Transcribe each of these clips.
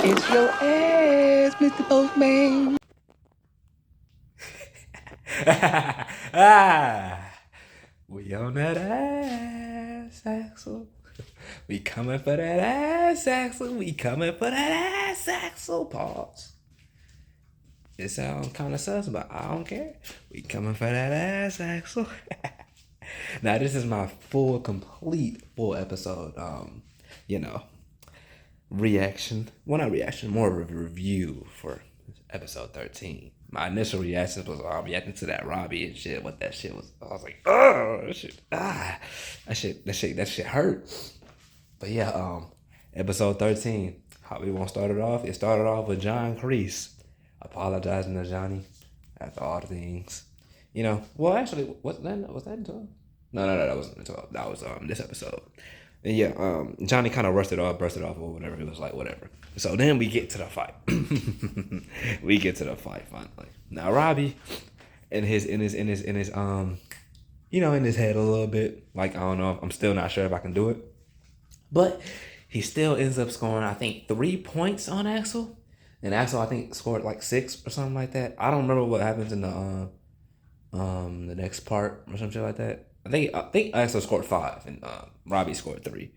It's your ass, Mr. Postman. We on that ass, Axel. We coming for that ass, Axel. We coming for that ass, Axel. Pause. It sounds kind of sus, but I don't care. We coming for that ass, Axel. Now this is my complete episode. You know, reaction. Well, not reaction, more of a review for episode 13. My initial reaction was reacting to that Robbie and shit. What that shit was, I was like, oh, that shit hurt. But yeah, episode 13. How we gonna start it off? It started off with John Kreese apologizing to Johnny after all the things. You know, well, actually, was that until? No, that wasn't until. That was this episode. And yeah, Johnny kind of brushed it off or whatever. It was like, whatever. So then we get to the fight. We get to the fight finally. Now Robbie, in his you know, in his head a little bit, like, I don't know, I'm still not sure if I can do it, but he still ends up scoring, I think, 3 points on Axel, and Axel, I think, scored like 6 or something like that. I don't remember what happens in the next part or some shit like that. I think Axel scored 5 and Robbie scored 3.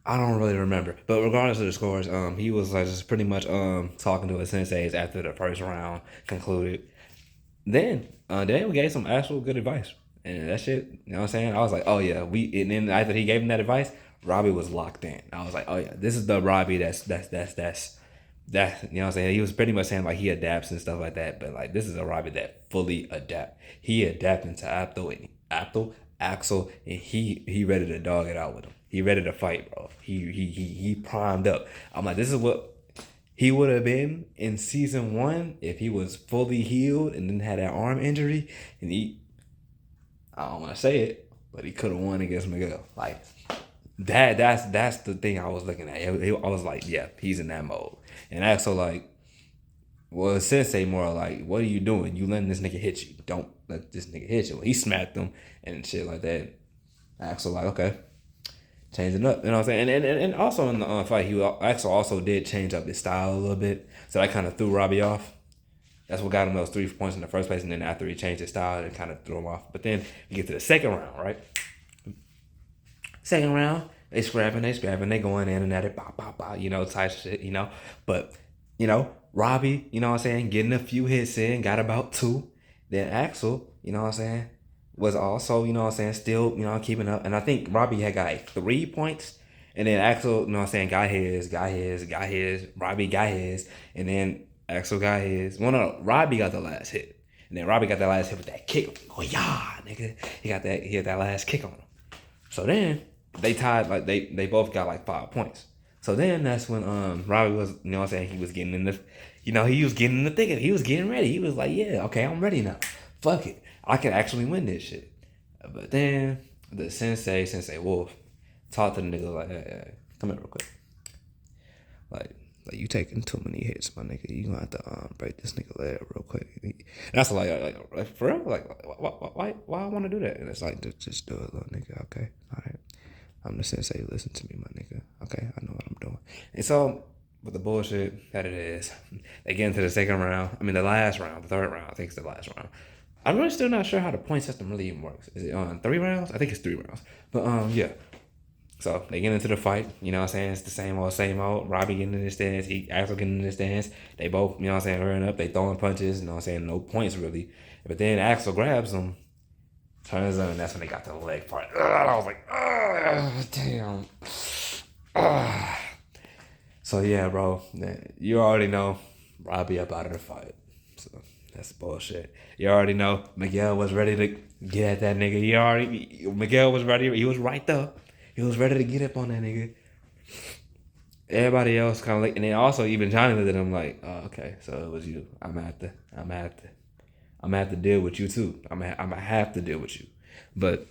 I don't really remember, but regardless of the scores, he was like just pretty much talking to his senseis after the first round concluded. Then we gave some actual good advice, and that shit, you know what I'm saying? I was like, oh yeah, and then after he gave him that advice, Robbie was locked in. I was like, oh yeah, this is the Robbie that's you know what I'm saying? He was pretty much saying like he adapts and stuff like that, but like this is a Robbie that fully adapt. He adapting to Axel, and he ready to dog it out with him. He ready to fight, bro. He primed up. I'm like, this is what he would have been in season 1 if he was fully healed and didn't have that arm injury. And I don't want to say it, but he could have won against Miguel. Like that's the thing I was looking at. I was like, yeah, he's in that mode. And Axel like, well, Sensei more like, what are you doing? You letting this nigga hit you? Don't let this nigga hit you. He smacked him and shit like that. Axel like, okay, changing up. You know what I'm saying? And also in the fight, Axel also did change up his style a little bit. So that kind of threw Robbie off. That's what got him those 3 points in the first place. And then after he changed his style, it kind of threw him off. But then you get to the second round, right? Second round, they scrapping, they going in and at it, bop, bop, bop, you know, type shit, you know. But, you know, Robbie, you know what I'm saying, getting a few hits in, got about 2. Then Axel, you know what I'm saying, was also, you know what I'm saying, still, you know, keeping up. And I think Robbie had got like 3 points. And then Axel, you know what I'm saying, got his. Robbie got his. And then Axel got his. Well, no, Robbie got the last hit. And then Robbie got that last hit with that kick. Oh, yeah, nigga. He had that last kick on him. So then they tied, like they both got like 5 points. So then that's when Robbie was, you know what I'm saying, he was getting in the, you know, he was getting in the thick of it. He was getting ready. He was like, yeah, okay, I'm ready now. Fuck it. I can actually win this shit. But then the Sensei Wolf, talked to the nigga like, hey, come here real quick. Like you taking too many hits, my nigga. You gonna have to break this nigga leg real quick. And that's like for real? Like why I wanna do that? And it's like, just do it, little nigga, okay? Alright. I'm the sensei, listen to me, my nigga. Okay, I know what I'm doing. And so, with the bullshit that it is, they get into the second round. I mean the last round, the third round, I think it's the last round. I'm really still not sure how the point system really even works. Is it on 3 rounds? I think it's 3 rounds. But yeah. So they get into the fight, you know what I'm saying? It's the same old. Robbie getting in his stance, Axel getting in his stance. They both, you know what I'm saying, hurrying up, they throwing punches, you know what I'm saying, no points really. But then Axel grabs him, turns him, and that's when they got to the leg part. I was like, damn. So yeah, bro, you already know Robbie up out of the fight. So that's bullshit. You already know Miguel was ready to get at that nigga. Miguel was ready, he was right there. He was ready to get up on that nigga. Everybody else kind of like, and then also even Johnny looked at him like, oh, okay, so it was you. I'm gonna have to deal with you too. I'm gonna have to deal with you. But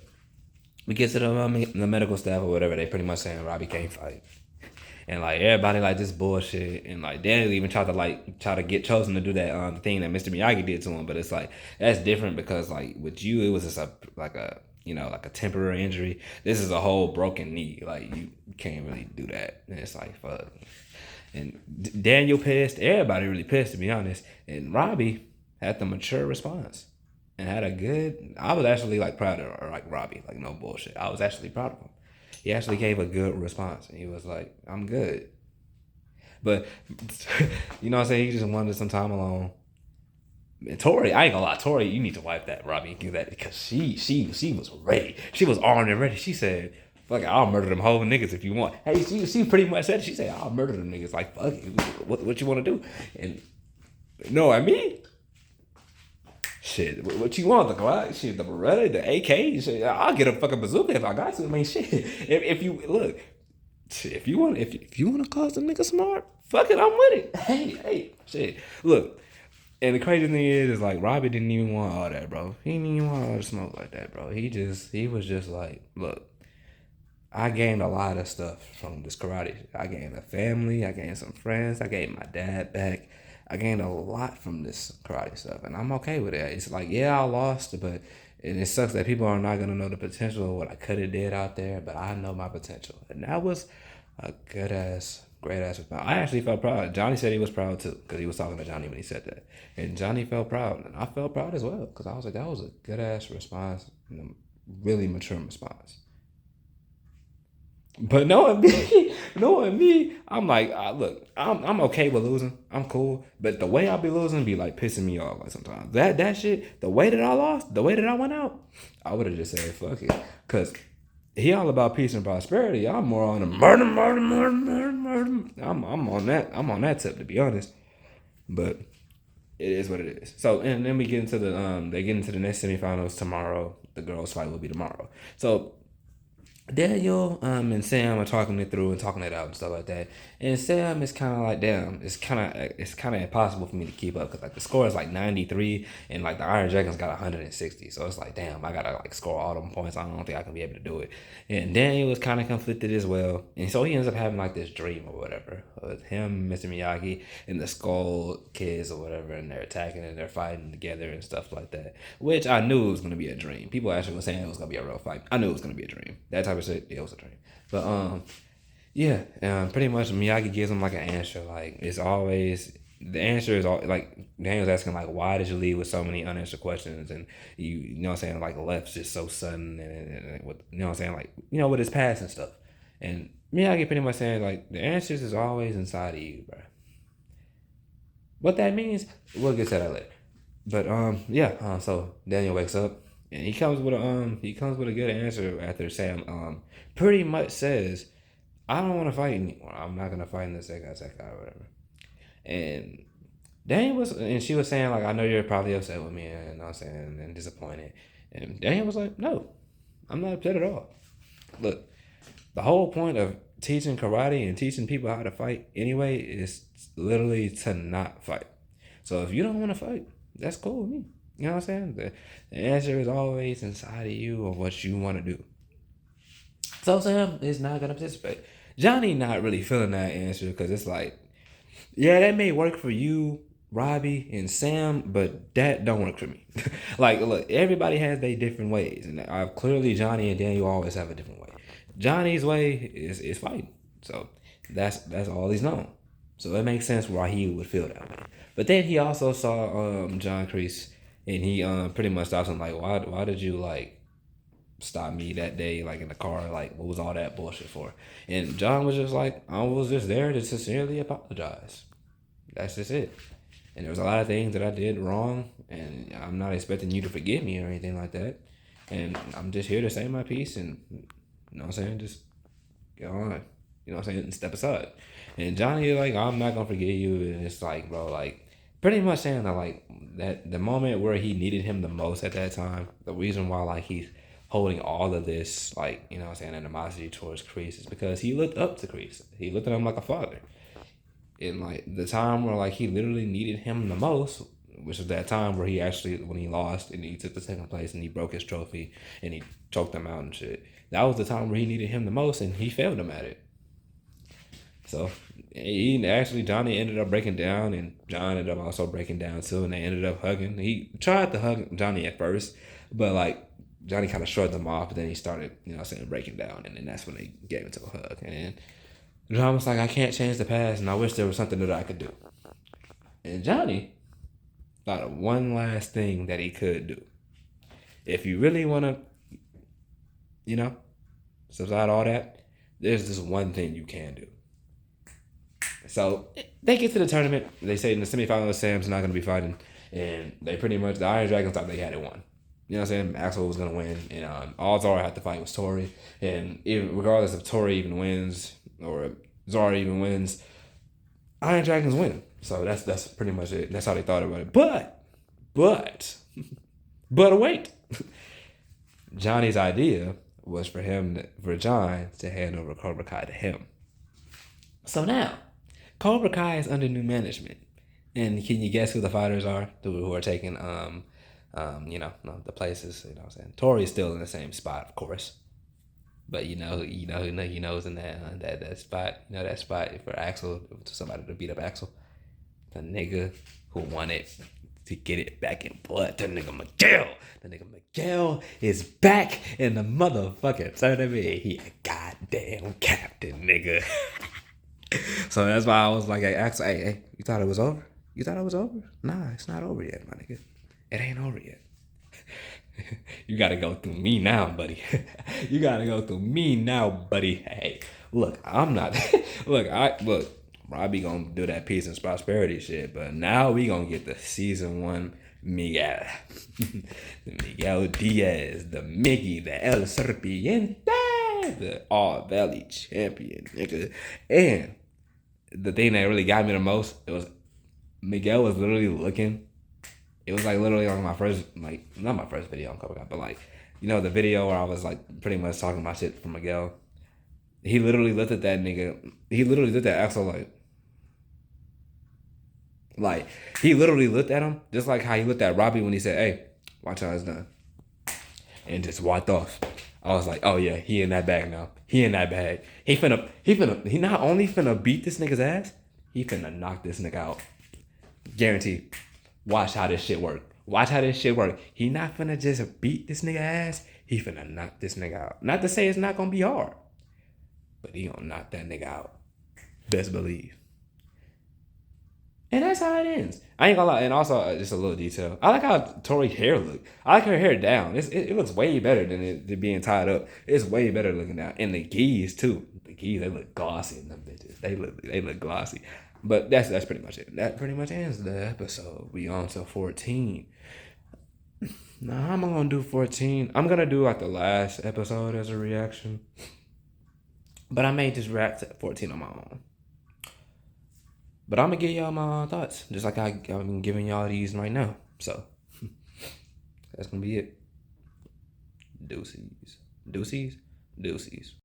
we get to the medical staff or whatever. They pretty much saying Robbie can't fight, and like everybody like this bullshit, and like Daniel even tried to get chosen to do that thing that Mr. Miyagi did to him. But it's like that's different because like with you, it was just like a temporary injury. This is a whole broken knee. Like you can't really do that. And it's like fuck. And Daniel pissed. Everybody really pissed, to be honest. And Robbie had the mature response and had a good. I was actually like proud of like Robbie, like no bullshit. I was actually proud of him. He actually gave a good response, and he was like, "I'm good." But you know what I'm saying? He just wanted some time alone. And Tori, I ain't gonna lie, Tori, you need to wipe that, Robbie, and give that because she was ready. She was armed and ready. She said, "Fuck it, I'll murder them whole niggas if you want." Hey, she pretty much said it. She said, "I'll murder them niggas." Like, fuck it, what you want to do? And no, I mean, shit, what you want? The Glock, shit, the Beretta, the AK, shit, I'll get a fucking bazooka if I got to. I mean, shit, if you look, shit, if you want to cause a nigga smart, fuck it, I'm with it. Hey, shit, look. And the crazy thing is like Robbie didn't even want all that, bro. He didn't even want all the smoke like that, bro. He was just like, look, I gained a lot of stuff from this karate. I gained a family, I gained some friends, I gained my dad back. I gained a lot from this karate stuff, and I'm okay with it. It's like, yeah, I lost, but and it sucks that people are not gonna know the potential of what I could have did out there, but I know my potential, and that was a great ass response. I actually felt proud. Johnny said he was proud too, because he was talking to Johnny when he said that, and Johnny felt proud, and I felt proud as well, because I was like, that was a good ass response, and a really mature response. But knowing me, I'm like, look, I'm okay with losing. I'm cool. But the way I be losing be like pissing me off like sometimes. That shit, the way that I lost, the way that I went out, I would have just said fuck it. Cause he all about peace and prosperity. I'm more on the murder. I'm on that. I'm on that tip, to be honest. But it is what it is. So and then we get into the they get into the next semifinals tomorrow. The girls' fight will be tomorrow. So Daniel and Sam are talking it through and talking it out and stuff like that. And Sam is kind of like, damn, it's kind of impossible for me to keep up because like the score is like 93 and like the Iron Dragons got 160. So it's like, damn, I gotta like score all them points. I don't think I can be able to do it. And Daniel was kind of conflicted as well. And so he ends up having like this dream or whatever with him, Mr. Miyagi, and the Skull kids or whatever, and they're attacking and they're fighting together and stuff like that. Which I knew it was gonna be a dream. People actually were saying it was gonna be a real fight. I knew it was gonna be a dream. That type of shit, it was a dream. But yeah, pretty much Miyagi gives him like an answer. Like it's always the answer is all like Daniel's asking like, why did you leave with so many unanswered questions? And you know what I'm saying, like left just so sudden and with, you know what I'm saying, like, you know, with his past and stuff. And Miyagi pretty much saying like the answers is always inside of you, bro. What that means, we'll get to that later. But yeah, so Daniel wakes up and he comes with a good answer after Sam pretty much says, I don't want to fight anymore. I'm not gonna fight in the second or whatever. And she was saying like, I know you're probably upset with me, and you know what I'm saying, and disappointed. And Daniel was like, no, I'm not upset at all. Look, the whole point of teaching karate and teaching people how to fight anyway is literally to not fight. So if you don't want to fight, that's cool with me. You know what I'm saying? The answer is always inside of you of what you want to do. So Sam is not gonna participate. Johnny not really feeling that answer because it's like, yeah, that may work for you, Robbie, and Sam, but that don't work for me. Like, look, everybody has their different ways, and clearly Johnny and Daniel always have a different way. Johnny's way is fighting, so that's all he's known. So it makes sense why he would feel that way. But then he also saw John Kreese, and he pretty much stops him like, why did you like stop me that day, like in the car, like what was all that bullshit for? And John was just like, I was just there to sincerely apologize. That's just it. And there was a lot of things that I did wrong, and I'm not expecting you to forgive me or anything like that. And I'm just here to say my piece, and you know what I'm saying, just get on, you know what I'm saying, and step aside. And Johnny is like, I'm not gonna forgive you, and it's like, bro, like pretty much saying that like that the moment where he needed him the most at that time, the reason why like he's holding all of this, like, you know what I'm saying, animosity towards Kreese is because he looked up to Kreese. He looked at him like a father. In like the time where like he literally needed him the most, which is that time where he actually, when he lost and he took the second place and he broke his trophy and he choked him out and shit. That was the time where he needed him the most and he failed him at it. So Johnny ended up breaking down, and John ended up also breaking down too, and they ended up hugging. He tried to hug Johnny at first, but like Johnny kind of shrugged him off, but then he started, you know what I'm saying, breaking down, and then that's when they gave into a hug. And then John was like, I can't change the past, and I wish there was something that I could do. And Johnny thought of one last thing that he could do. If you really want to, you know, subside all that, there's this one thing you can do. So they get to the tournament. They say in the semifinals, Sam's not going to be fighting. And they pretty much, the Iron Dragons thought they had it won. You know what I'm saying? AXEL was going to win. And all Zara had to fight was Tori. And even, regardless if Tori even wins or Zara even wins, Iron Dragons win. So that's pretty much it. That's how they thought about it. But wait. Johnny's idea was for John to hand over Cobra Kai to him. So now, Cobra Kai is under new management. And can you guess who the fighters are who are taking the places, you know what I'm saying? Tori's still in the same spot, of course. But he knows in that spot, that spot for AXEL, to somebody to beat up AXEL. The nigga who wanted to get it back in blood, the nigga Miguel. The nigga Miguel is back in the motherfucking tournament. He a goddamn captain, nigga. So that's why I was like, hey, you thought it was over? You thought it was over? Nah, it's not over yet, my nigga. It ain't over yet. You gotta go through me now, buddy. You gotta go through me now, buddy. Hey, look, I'm not. look. Robbie gonna do that peace and prosperity shit, but now we gonna get the season 1 Miguel. Miguel Diaz, the Miggy, the El Serpiente, the All Valley champion, nigga. And the thing that really got me the most, it was Miguel was literally looking. It was like literally on my first, not my first video on Cobra Kai, but the video where I was like pretty much talking about shit from Miguel. He literally looked at that nigga. He literally looked at AXEL like he literally looked at him just like how he looked at Robbie when he said, "Hey, watch how it's done," and just walked off. I was like, "Oh yeah, he in that bag now. He in that bag. He not only finna beat this nigga's ass, he finna knock this nigga out. Guaranteed. Watch how this shit work. Watch how this shit work. He not finna just beat this nigga ass. He finna knock this nigga out. Not to say it's not gonna be hard, but he gonna knock that nigga out. Best believe. And that's how it ends. I ain't gonna lie. And also, just a little detail. I like how Tori's hair look. I like her hair down. It looks way better than it being tied up. It's way better looking down. And the geese too. The geese, they look glossy in them bitches. They look glossy. But that's pretty much it. That pretty much ends the episode. We on to 14. Now, how am I gonna do 14? I'm gonna do the last episode as a reaction. But I may just react to 14 on my own. But I'm gonna give y'all my thoughts, just like I've been giving y'all these right now. So that's gonna be it. Deuces.